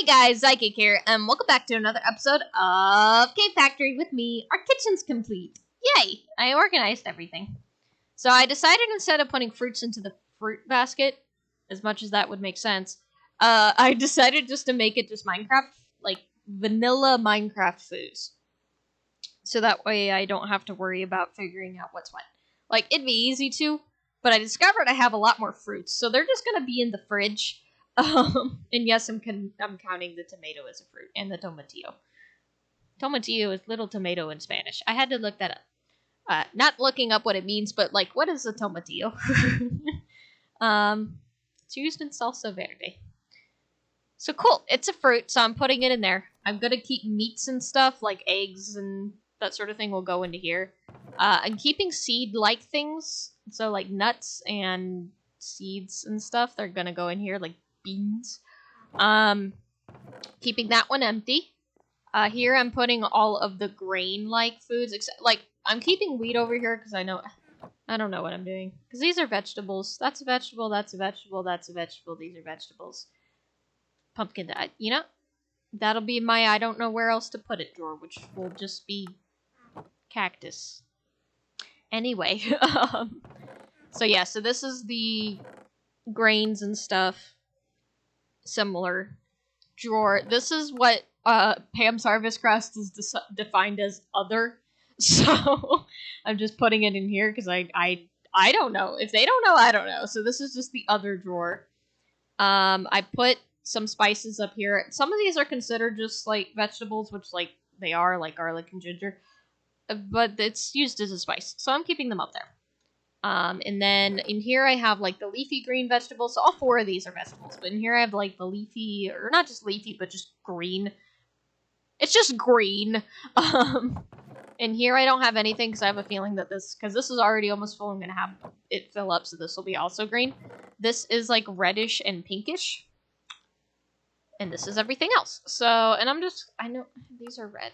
Hey guys, Psychic here, and welcome back to another episode of Cave Factory with me. Our kitchen's complete. Yay! I organized everything. So I decided instead of putting fruits into the fruit basket, as much as that would make sense, I decided just to make it just Minecraft, like vanilla Minecraft foods. So that way I don't have to worry about figuring out what's what. Like, it'd be easy to, but I discovered I have a lot more fruits, so they're just gonna be in the fridge. And yes, I'm counting the tomato as a fruit, and the tomatillo. Tomatillo is little tomato in Spanish. I had to look that up. Not looking up what it means, but like, what is a tomatillo? It's used in salsa verde. So cool, it's a fruit, so I'm putting it in there. I'm gonna keep meats and stuff, like eggs and that sort of thing will go into here. I'm keeping seed-like things, so like nuts and seeds and stuff, they're gonna go in here, like beans. Keeping that one empty. Here I'm putting all of the grain-like foods, except like I'm keeping wheat over here because I don't know what I'm doing. Because these are vegetables. That's a vegetable, that's a vegetable, that's a vegetable, these are vegetables. Pumpkin, you know? That'll be my I don't know where else to put it drawer, which will just be cactus. Anyway, so yeah, so this is the grains and stuff. Similar drawer. This is what Pam's Harvest Crust is defined as other. So I'm just putting it in here because I don't know. If they don't know, I don't know. So this is just the other drawer. I put some spices up here. Some of these are considered just like vegetables, which like they are, like garlic and ginger. But it's used as a spice. So I'm keeping them up there. And then in here I have like the leafy green vegetables. So all four of these are vegetables. But in here I have like the leafy, or not just leafy, but just green. It's just green. And here I don't have anything because I have a feeling that because this is already almost full, I'm going to have it fill up. So this will be also green. This is like reddish and pinkish. And this is everything else. So, and I know these are red.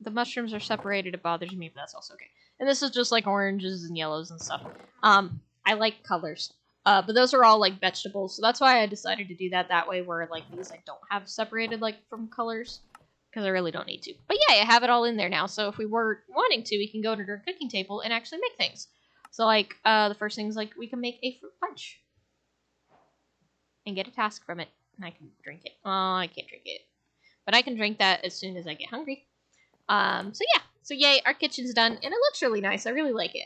The mushrooms are separated. It bothers me, but that's also okay. And this is just like oranges and yellows and stuff. I like colors. But those are all like vegetables. So that's why I decided to do that way where like these I don't have separated like from colors. Because I really don't need to. But yeah, I have it all in there now. So if we were wanting to, we can go to our cooking table and actually make things. So like, the first thing is like we can make a fruit punch. And get a task from it. And I can drink it. Oh, I can't drink it. But I can drink that as soon as I get hungry. So yeah. So yay, our kitchen's done, and it looks really nice. I really like it.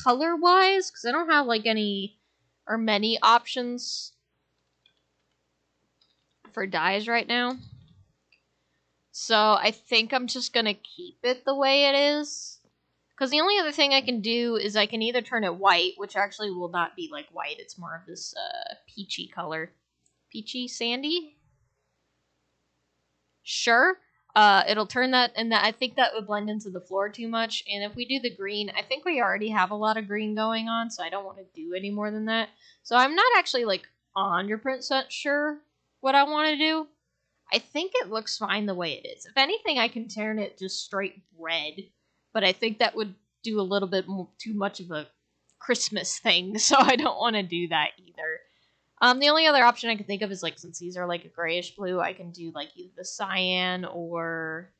Color-wise, because I don't have like any or many options for dyes right now. So I think I'm just gonna keep it the way it is. Because the only other thing I can do is I can either turn it white, which actually will not be like white. It's more of this peachy color. Peachy sandy? Sure. It'll turn that, and I think that would blend into the floor too much. And if we do the green, I think we already have a lot of green going on, so I don't want to do any more than that. So I'm not actually like 100% sure what I want to do. I think it looks fine the way it is. If anything, I can turn it just straight red, but I think that would do a little bit too much of a Christmas thing, so I don't want to do that either. The only other option I can think of is, like, since these are, like, a grayish blue, I can do, like, either the cyan or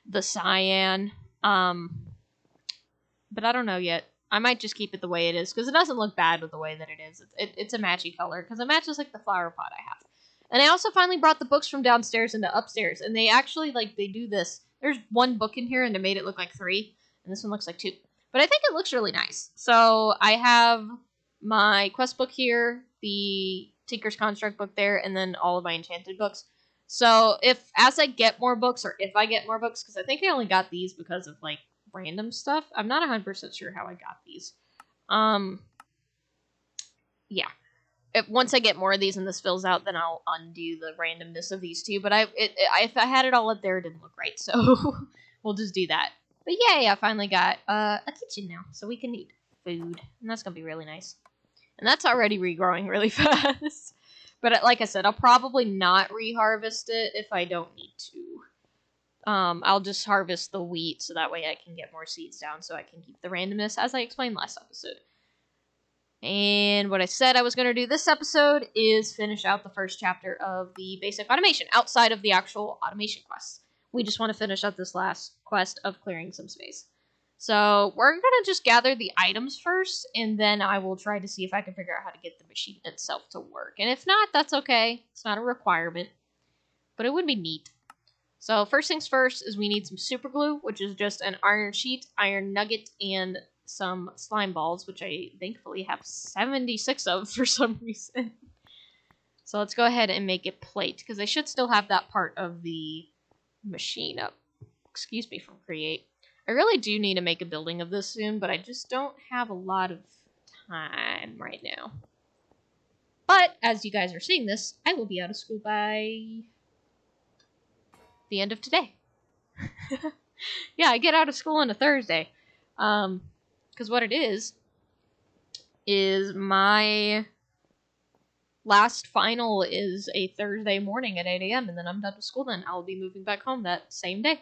the cyan. But I don't know yet. I might just keep it the way it is, because it doesn't look bad with the way that it is. It's a matchy color, because it matches, like, the flower pot I have. And I also finally brought the books from downstairs into upstairs, and they actually, like, they do this. There's one book in here, and they made it look like 3, and this one looks like 2. But I think it looks really nice. So I have my quest book here, the Tinker's Construct book there, and then all of my enchanted books. So as I get more books, or if I get more books, because I think I only got these because of like random stuff. I'm not 100% sure how I got these. Yeah. Once I get more of these and this fills out, then I'll undo the randomness of these two. But if I had it all up there, it didn't look right, so we'll just do that. But yay, I finally got a kitchen now, so we can eat food, and that's gonna be really nice. And that's already regrowing really fast. But like I said, I'll probably not reharvest it if I don't need to. I'll just harvest the wheat so that way I can get more seeds down so I can keep the randomness, as I explained last episode. And what I said I was going to do this episode is finish out the first chapter of the basic automation, outside of the actual automation quests. We just want to finish up this last quest of clearing some space. So we're going to just gather the items first, and then I will try to see if I can figure out how to get the machine itself to work. And if not, that's okay. It's not a requirement, but it would be neat. So first things first is we need some super glue, which is just an iron sheet, iron nugget, and some slime balls, which I thankfully have 76 of for some reason. So let's go ahead and make it plate, because I should still have that part of the machine up. Excuse me from create. I really do need to make a building of this soon, but I just don't have a lot of time right now. But as you guys are seeing this, I will be out of school by the end of today. Yeah, I get out of school on a Thursday. Because what it is my last final is a Thursday morning at 8 a.m. and then I'm done with school then. I'll be moving back home that same day.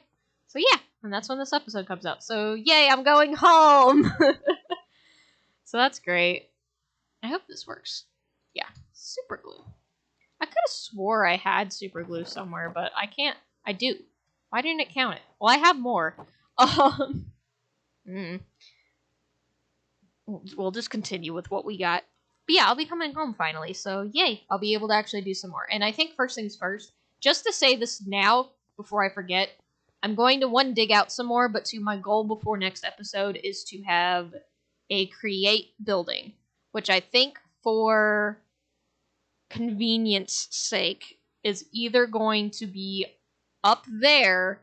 So yeah, and that's when this episode comes out. So yay, I'm going home! So that's great. I hope this works. Yeah, super glue. I could have swore I had super glue somewhere, but I can't. I do. Why didn't it count it? Well, I have more. We'll just continue with what we got. But yeah, I'll be coming home finally, so yay, I'll be able to actually do some more. And I think first things first, just to say this now, before I forget, I'm going to, one, dig out some more, but two, my goal before next episode is to have a create building, which I think for convenience sake is either going to be up there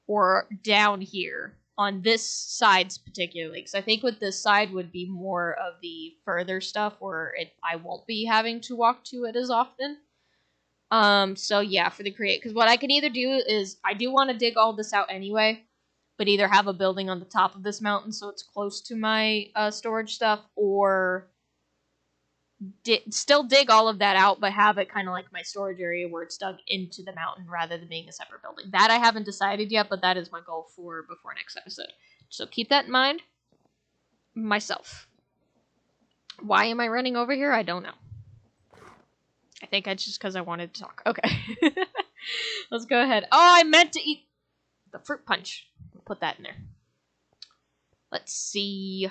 or down here on this side particularly, because I think with this side would be more of the further stuff where I won't be having to walk to it as often. So yeah, for the create, because what I can either do is, I do want to dig all this out anyway, but either have a building on the top of this mountain so it's close to my storage stuff, or still dig all of that out, but have it kind of like my storage area where it's dug into the mountain rather than being a separate building. That I haven't decided yet, but that is my goal for before next episode. So keep that in mind. Myself. Why am I running over here? I don't know. I think it's just because I wanted to talk. Okay. Let's go ahead. Oh, I meant to eat the fruit punch. We'll put that in there. Let's see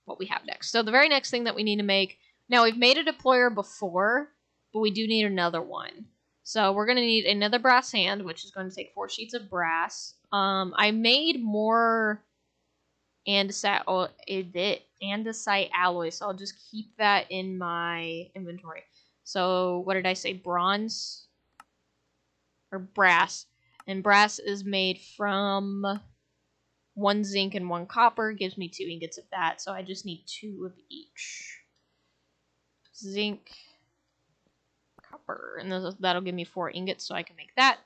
what we have next. So the very next thing that we need to make... Now, we've made a deployer before, but we do need another one. So we're going to need another brass hand, which is going to take 4 sheets of brass. I made more andesite alloy, so I'll just keep that in my inventory. So what did I say? Bronze? Or brass. And brass is made from 1 zinc and 1 copper. Gives me 2 ingots of that, so I just need 2 of each. Zinc, copper, and that'll give me 4 ingots, so I can make that.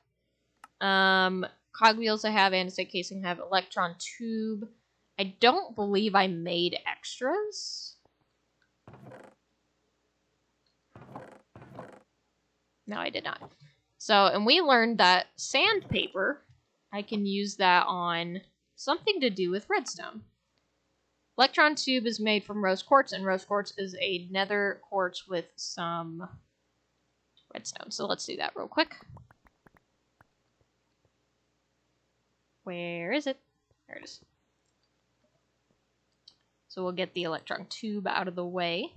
Cogwheels I have, andesite casing I have, electron tube. I don't believe I made extras. No, I did not. So, and we learned that sandpaper, I can use that on something to do with redstone. Electron tube is made from rose quartz, and rose quartz is a nether quartz with some redstone. So let's do that real quick. Where is it? There it is. So we'll get the electron tube out of the way.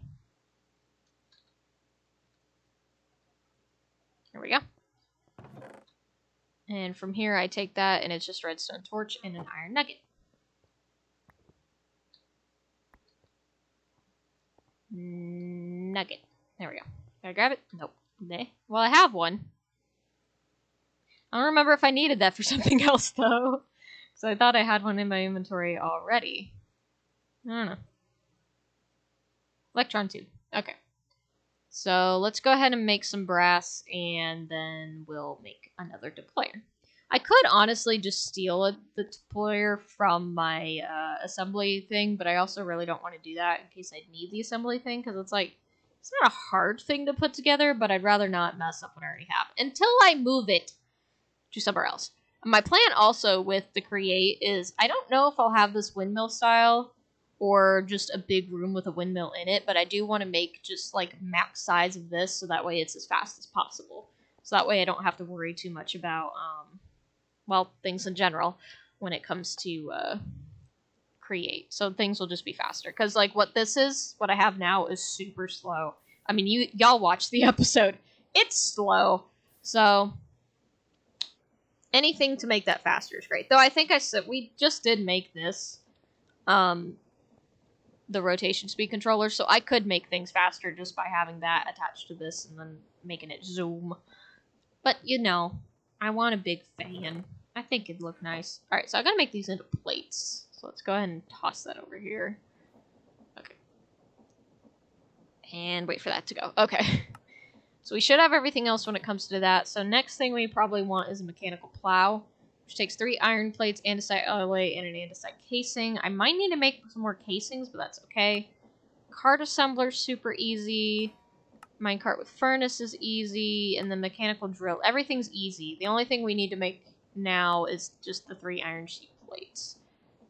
There we go. And from here I take that, and it's just redstone torch and an iron nugget. Nugget. There we go. Can I grab it? Nope. Okay. Well, I have one. I don't remember if I needed that for something else, though. So I thought I had one in my inventory already. I don't know. Electron tube. Okay. So let's go ahead and make some brass, and then we'll make another deployer. I could honestly just steal the deployer from my assembly thing, but I also really don't want to do that in case I need the assembly thing, because it's like, it's not a hard thing to put together, but I'd rather not mess up what I already have until I move it to somewhere else. My plan also with the create is, I don't know if I'll have this windmill style, or just a big room with a windmill in it, but I do want to make just like max size of this so that way it's as fast as possible. So that way I don't have to worry too much about, well, things in general when it comes to create. So things will just be faster. Because like what I have now is super slow. I mean, y'all watch the episode. It's slow. So anything to make that faster is great. Though I think I said we just did make this. The rotation speed controller, so I could make things faster just by having that attached to this and then making it zoom. But, you know, I want a big fan. I think it'd look nice. Alright, so I gotta make these into plates. So let's go ahead and toss that over here. Okay. And wait for that to go. Okay. So we should have everything else when it comes to that. So next thing we probably want is a mechanical plow, which takes 3 iron plates, andesite alloy, and an andesite casing. I might need to make some more casings, but that's okay. Cart assembler, super easy. Minecart with furnace is easy. And the mechanical drill, everything's easy. The only thing we need to make now is just the 3 iron sheet plates.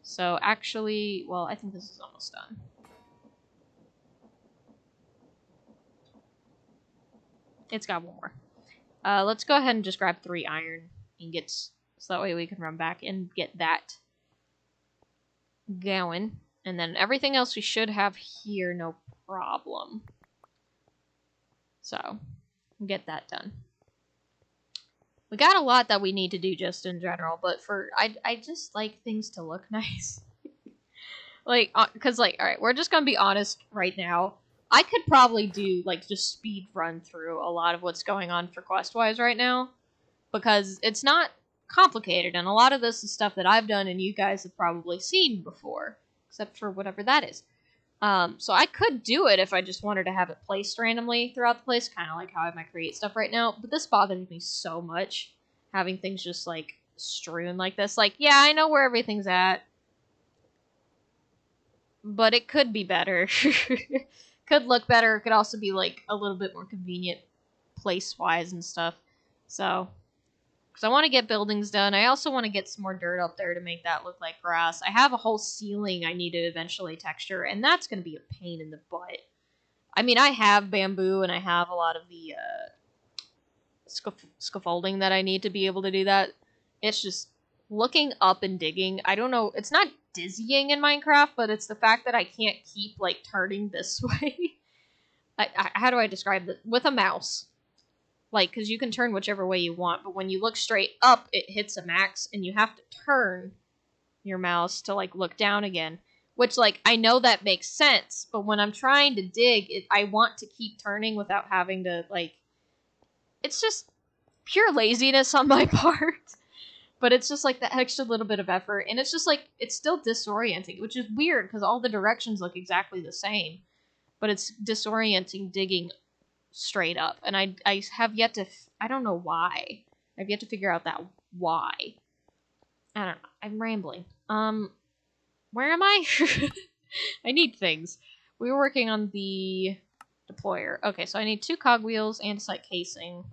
So actually, well, I think this is almost done. It's got one more. Let's go ahead and just grab 3 iron ingots. So that way we can run back and get that going. And then everything else we should have here, no problem. So, get that done. We got a lot that we need to do just in general, but I just like things to look nice. Like, because, like, alright, we're just gonna be honest right now. I could probably do, like, just speed run through a lot of what's going on for quest-wise right now. Because it's not complicated, and a lot of this is stuff that I've done and you guys have probably seen before, except for whatever that is. So I could do it if I just wanted to have it placed randomly throughout the place, kind of like how I might create stuff right now, but this bothers me so much, having things just, like, strewn like this. Like, yeah, I know where everything's at, but it could be better. Could look better, it could also be, like, a little bit more convenient place-wise and stuff, so... Because I want to get buildings done. I also want to get some more dirt up there to make that look like grass. I have a whole ceiling I need to eventually texture, and that's going to be a pain in the butt. I mean, I have bamboo, and I have a lot of the scaffolding that I need to be able to do that. It's just looking up and digging. I don't know. It's not dizzying in Minecraft, but it's the fact that I can't keep, like, turning this way. How do I describe this? With a mouse. Like, because you can turn whichever way you want, but when you look straight up, it hits a max, and you have to turn your mouse to, like, look down again. Which, like, I know that makes sense, but when I'm trying to dig, I want to keep turning without having to, like... It's just pure laziness on my part. But it's just, like, that extra little bit of effort, and it's just, like, it's still disorienting, which is weird, because all the directions look exactly the same. But it's disorienting digging straight up, and I have yet to I don't know why. I've yet to figure out that why. I don't know. I'm rambling. Where am I? I need things. We were working on the deployer. Okay, so I need 2 cogwheels, andesite casing.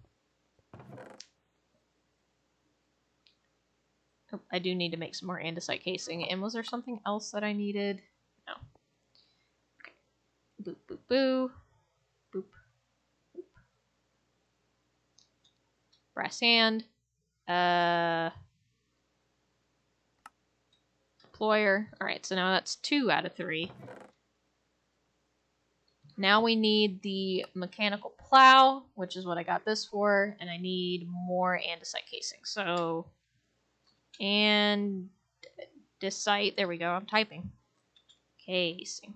Oh, I do need to make some more andesite casing. And was there something else that I needed? No. Okay. Boop, boop, boo. Boop. Brass hand. Deployer. Alright, so now that's 2 out of 3. Now we need the mechanical plow, which is what I got this for, and I need more andesite casing. So, andesite, there we go, I'm typing. Casing.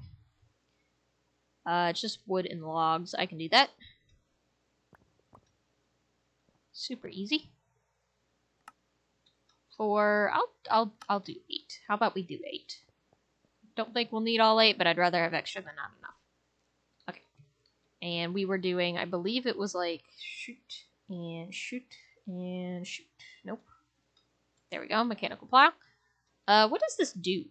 It's just wood and logs, I can do that. Super easy. I'll do 8. How about we do 8? Don't think we'll need all 8, but I'd rather have extra than not enough. Okay. And we were doing, I believe it was like shoot and shoot and shoot. Nope. There we go, mechanical plow. What does this do?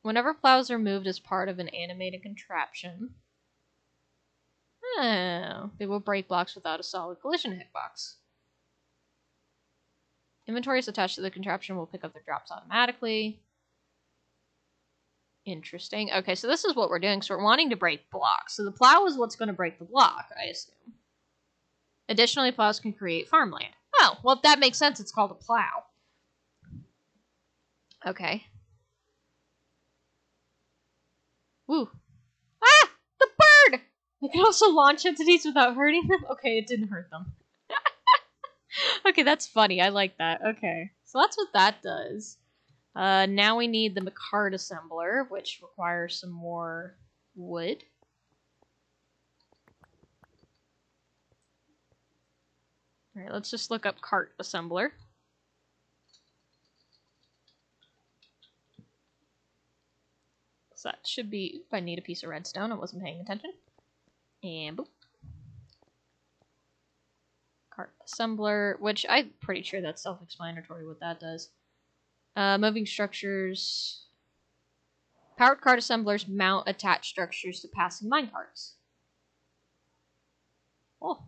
Whenever plows are moved as part of an animated contraption, they will break blocks without a solid collision hitbox. Inventories attached to the contraption will pick up their drops automatically. Interesting. Okay, so this is what we're doing. So we're wanting to break blocks. So the plow is what's going to break the block, I assume. Additionally, plows can create farmland. Oh, well, that makes sense. It's called a plow. Okay. Woo. Ah! The bird! I can also launch entities without hurting them? Okay, it didn't hurt them. Okay, that's funny. I like that. Okay. So that's what that does. Now we need the cart assembler, which requires some more wood. Alright, let's just look up cart assembler. So that should be, if I need a piece of redstone, I wasn't paying attention. And boop. Cart assembler, which I'm pretty sure that's self-explanatory what that does. Moving structures. Powered cart assemblers mount attached structures to passing minecarts. Oh.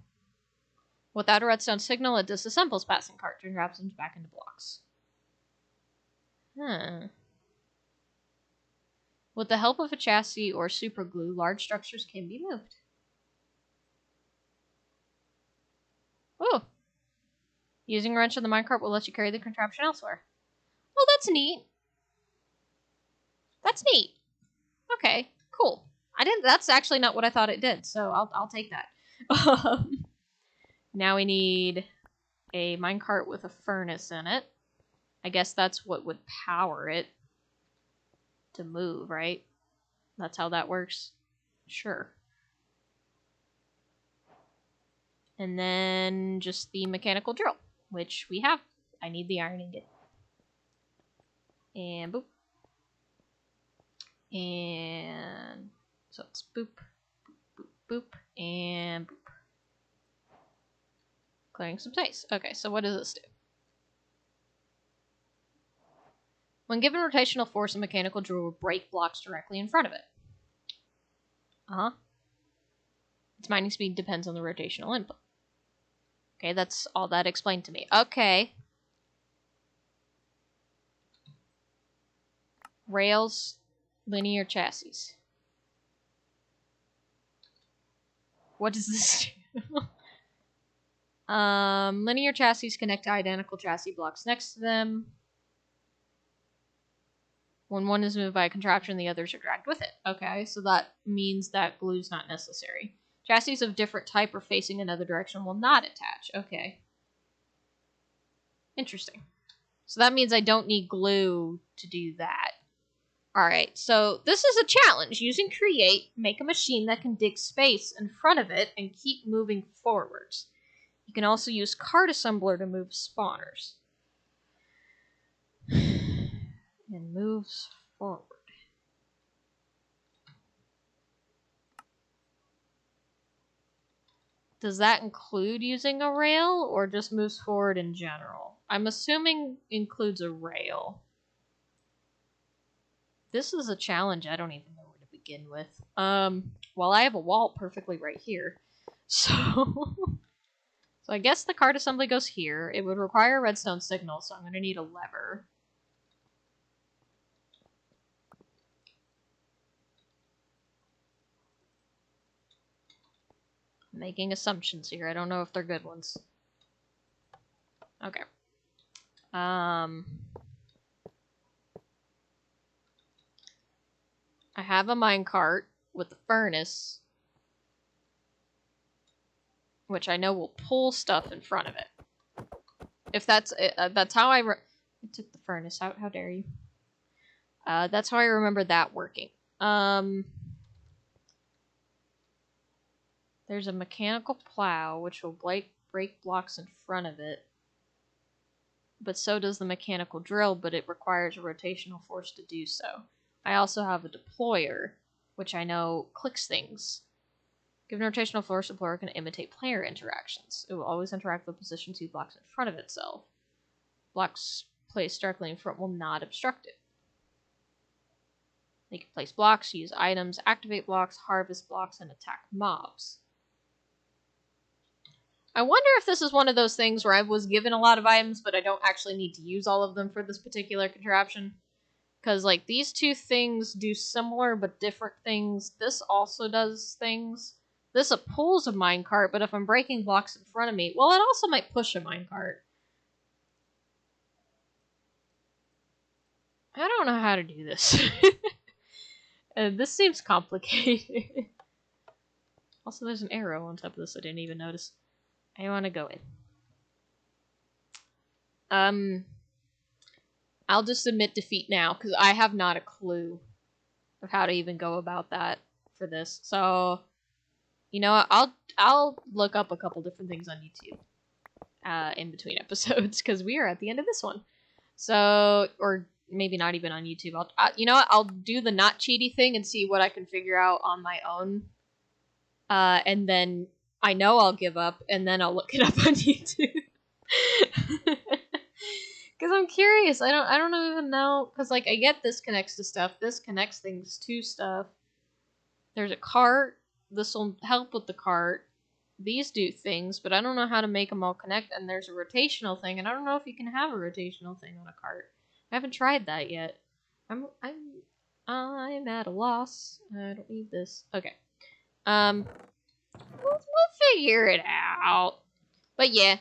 Without a redstone signal, it disassembles passing carts and wraps them back into blocks. Huh. With the help of a chassis or super glue, large structures can be moved. Oh. Using a wrench on the minecart will let you carry the contraption elsewhere. Well, that's neat. That's neat. Okay, cool. That's actually not what I thought it did, so I'll take that. Now we need a minecart with a furnace in it. I guess that's what would power it to move, right? That's how that works? Sure. And then just the mechanical drill, which we have. I need the iron ingot. And boop. And so it's boop, boop, boop, boop, and boop. Clearing some space. Okay, so what does this do? When given rotational force, a mechanical drill will break blocks directly in front of it. Its mining speed depends on the rotational input. Okay, that's all that explained to me. Okay. Rails, linear chassis. What does this do? Linear chassis connect to identical chassis blocks next to them. When one is moved by a contraption, the others are dragged with it. Okay, so that means that glue's not necessary. Chassis of different type or facing another direction will not attach. Okay. Interesting. So that means I don't need glue to do that. Alright, so this is a challenge. Using Create, make a machine that can dig space in front of it and keep moving forwards. You can also use cart assembler to move spawners. And moves forward. Does that include using a rail or just moves forward in general? I'm assuming includes a rail. This is a challenge I don't even know where to begin with. Well, I have a wall perfectly right here. So I guess the cart assembly goes here. It would require a redstone signal, so I'm going to need a lever. I'm making assumptions here. I don't know if they're good ones. Okay. I have a minecart with the furnace, which I know will pull stuff in front of it. If that's how I took the furnace out. How dare you? That's how I remember that working. There's a mechanical plow, which will break blocks in front of it. But so does the mechanical drill, but it requires a rotational force to do so. I also have a deployer, which I know clicks things. Given rotational force, the deployer can imitate player interactions. It will always interact with position 2 blocks in front of itself. Blocks placed directly in front will not obstruct it. They can place blocks, use items, activate blocks, harvest blocks, and attack mobs. I wonder if this is one of those things where I was given a lot of items, but I don't actually need to use all of them for this particular contraption. Because, like, these two things do similar but different things. This also does things. This pulls a minecart, but if I'm breaking blocks in front of me, well, it also might push a minecart. I don't know how to do this. This seems complicated. Also, there's an arrow on top of this I didn't even notice. I want to go in. I'll just admit defeat now, because I have not a clue of how to even go about that for this. So, you know what? I'll look up a couple different things on YouTube in between episodes, because we are at the end of this one. So, or maybe not even on YouTube. You know what? I'll do the not cheaty thing and see what I can figure out on my own. And then I know I'll give up, and then I'll look it up on YouTube. Because I'm curious. I don't even know. Because, like, I get this connects to stuff. This connects things to stuff. There's a cart. This will help with the cart. These do things, but I don't know how to make them all connect. And there's a rotational thing, and I don't know if you can have a rotational thing on a cart. I haven't tried that yet. I'm at a loss. I don't need this. Okay. We'll figure it out. But yeah.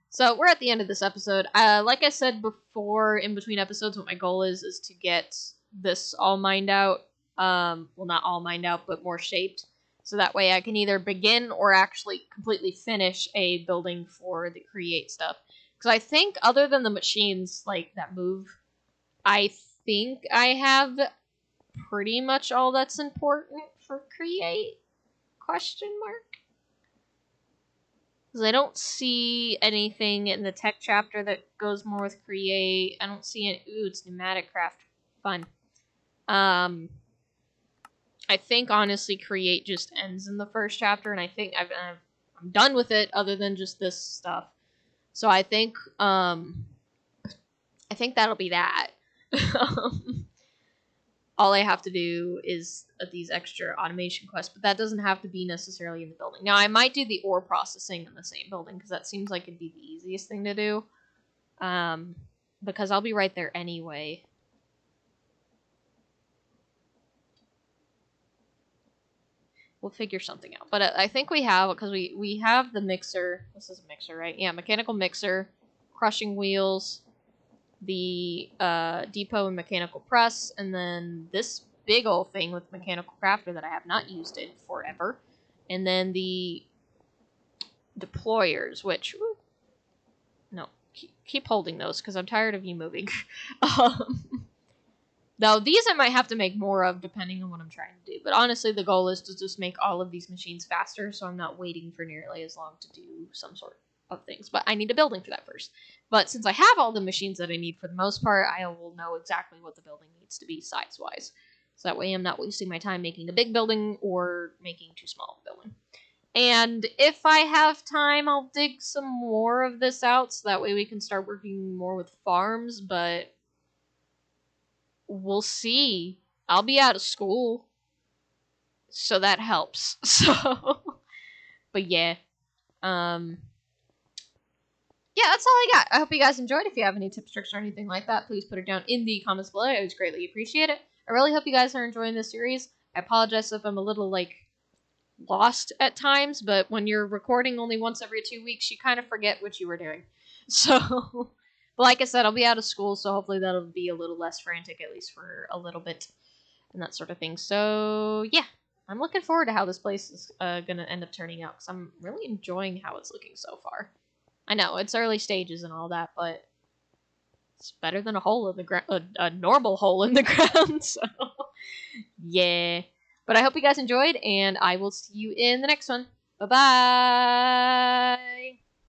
So we're at the end of this episode. Like I said before, in between episodes, what my goal is to get this all mined out. Well, not all mined out, but more shaped. So that way I can either begin or actually completely finish a building for the create stuff. Because I think other than the machines like that move, I think I have pretty much all that's important for create? Question mark? Because I don't see anything in the tech chapter that goes more with create. I don't see it. Ooh, it's pneumatic craft. Fun. I think honestly create just ends in the first chapter, and I think I'm done with it other than just this stuff. So I think that'll be that. All I have to do is these extra automation quests, but that doesn't have to be necessarily in the building. Now, I might do the ore processing in the same building, because that seems like it'd be the easiest thing to do. Because I'll be right there anyway. We'll figure something out. But I think we have, because we have the mixer. This is a mixer, right? Yeah, mechanical mixer, crushing wheels, the depot and mechanical press, and then this big old thing with mechanical crafter that I have not used in forever, and then the deployers, which no, keep holding those because I'm tired of you moving. Now these I might have to make more of depending on what I'm trying to do, but honestly the goal is to just make all of these machines faster, so I'm not waiting for nearly as long to do some sort of things. But I need a building for that first. But since I have all the machines that I need for the most part, I will know exactly what the building needs to be size-wise. So that way I'm not wasting my time making a big building or making too small a building. And if I have time, I'll dig some more of this out, so that way we can start working more with farms, but we'll see. I'll be out of school, so that helps. So, but yeah. Yeah, that's all I got. I hope you guys enjoyed. If you have any tips, tricks, or anything like that, please put it down in the comments below. I always greatly appreciate it. I really hope you guys are enjoying this series. I apologize if I'm a little, like, lost at times, but when you're recording only once every 2 weeks, you kind of forget what you were doing. So, but like I said, I'll be out of school, so hopefully that'll be a little less frantic, at least for a little bit, and that sort of thing. So, yeah, I'm looking forward to how this place is going to end up turning out, because I'm really enjoying how it's looking so far. I know, it's early stages and all that, but it's better than a hole in the ground, a normal hole in the ground, so, yeah. But I hope you guys enjoyed, and I will see you in the next one. Bye-bye!